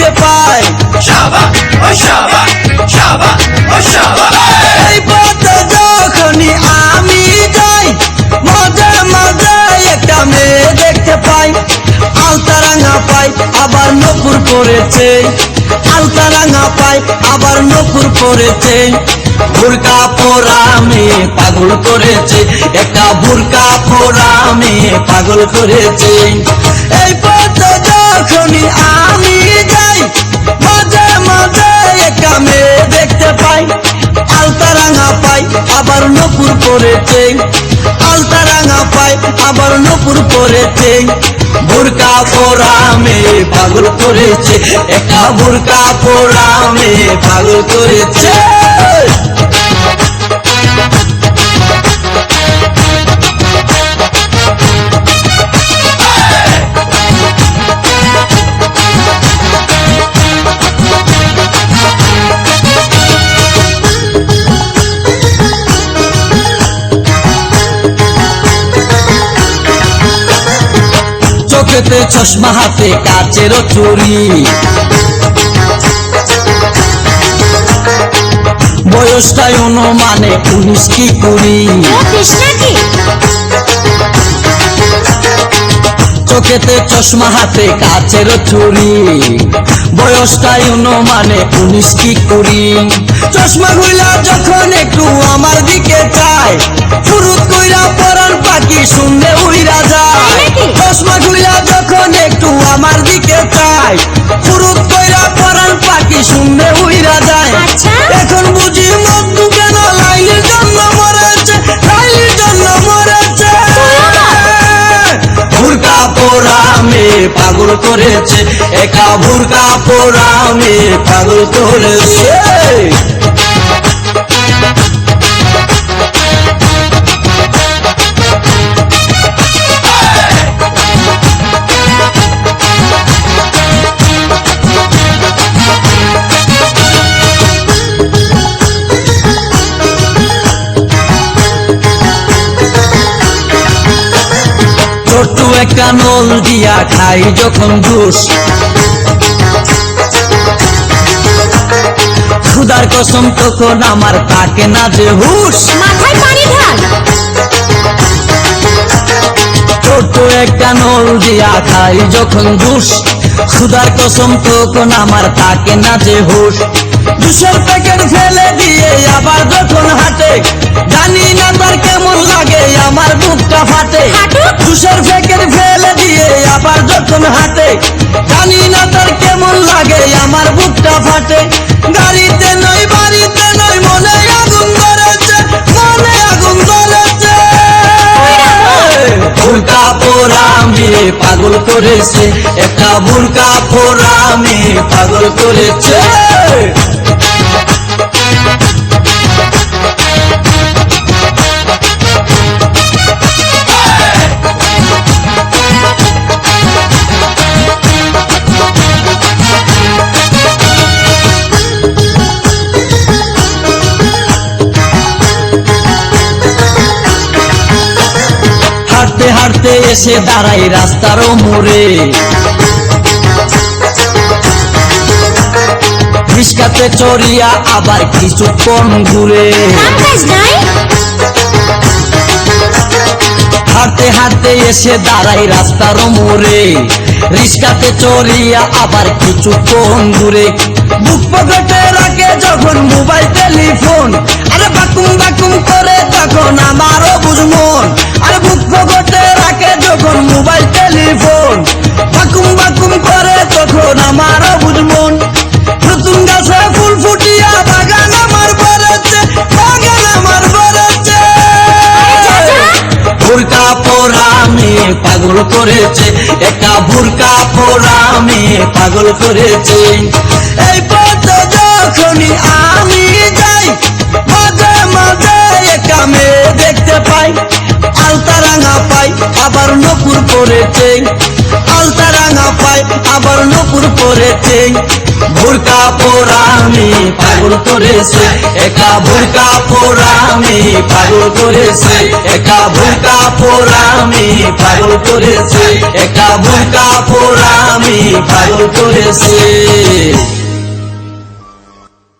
দেখতে পাই। এই পথে যখনই আমি যাই মাঝে মাঝে একটা মেয়ে দেখতে পাই। আলতারাঙা পাই আবার নপুর পড়েছে, আলতারাঙা পাই আবার নপুর পড়েছে। বুরকা পরা মেয়ে পাগল করেছে, একটা বুরকা পরা মেয়ে পাগল করেছে। এই পথে যখনই আমি যাই মাঝে মাঝে একটা মেয়ে দেখতে পাই। আলতারাঙা পাই আবার নপুর পড়েছে, আলতারাঙা পাই আবার নপুর পড়েছে। বুরকা পরা মেয়ে পাগল করেছে, একটা বুরকা পরা মেয়ে পাগল করেছে। চোখেতে চশমা হাতে কাচের চুরি, বয়সটাই অনুমানে 19 কি 20। চোখেতে চশমা হাতে কাচের চুরি, বয়সটাই অনুমানে 19 কি 20। চশমা খুইলা যখন একটু আমার দিকে চায় ফুরুত কইরা পরান পাখি শুনলে উইরা যায়। চশমা খুইলা যখন একটু আমার দিকে চায় ফুরুত কইরা পরান পাখি শুনলে উইরা যায়। এখন বুঝি মধু কেন লাইলির জন্য মরেছে, লাইলির জন্য মরেছে। বুরকা পরা মেয়ে পাগল করেছে, একা বুরকা পরা মেয়ে পাগল করেছে। ছোট্ট একটা নল দিয়া খাই যখন জুস, খুদার কসম তখন আমার তাকে না যে হুশ। ছোট্ট একটা নল দিয়া খাই যখন জুস, খুদার কসম তখন আমার তাকে না যে হুশ। জুসের প্যাকেট ফেলে দিয়ে আবার যখন হাঁটে জানি না তার কেমন লাগে আমার বুকটা ফাটে। জুসের প্যাকেট ফেলে দিয়ে আবার যখন হাঁটে জানি না তার কেমন লাগে আমার বুকটা ফাটে। গাড়িতে নয় বাড়িতে নয় মনে আগুন ধরেছে, মনে আগুন ধরেছে। বুরকা পরা মেয়ে পাগল করেছে, একটা বুরকা পরা মেয়ে পাগল করেছে। হাঁটতে হাঁটতে এসে দাঁড়াই রাস্তার মোড়ে, রিস্কাতে চড়িয়া আবার কিছুক্ষণ ঘুরে। হাঁটতে হাঁটতে এসে দাঁড়াই রাস্তার মোড়ে, রিস্কাতে চড়িয়া আবার কিছুক্ষণ ঘুরে। বুক পকেটে রাখে যখন মোবাইল টেলিফোন, আরে বাকুম বাকুম করে তখন আমারও বুঝমন। আরে বুক পকেটে রাখে যখন মোবাইল টেলিফোন, বাকুম বাকুম করে তখন আমারও বুঝমন। নতুন গাছে ফুল ফুটিয়া বাগান আমার ভরেছে, বাগান আমার ভরেছে। বুরকা পরা মেয়ে পাগল করেছে, একটা বুরকা পরা মেয়ে পাগল করেছে। এই পথে যখনই আমি যাই মাঝে মাঝে একটা মেয়ে দেখতে পাই। আলতারাঙা পাই আবার নপুর পড়েছে, আলতারাঙা পাই আবার নপুর পরেছে ভুরকা পোড়ামি পাগল করেছে একা ভুরকা পোড়ামি পাগল করেছে একা ভুরকা পোড়ামি পাগল করেছে একা ভুরকা পোড়ামি পাগল করেছে।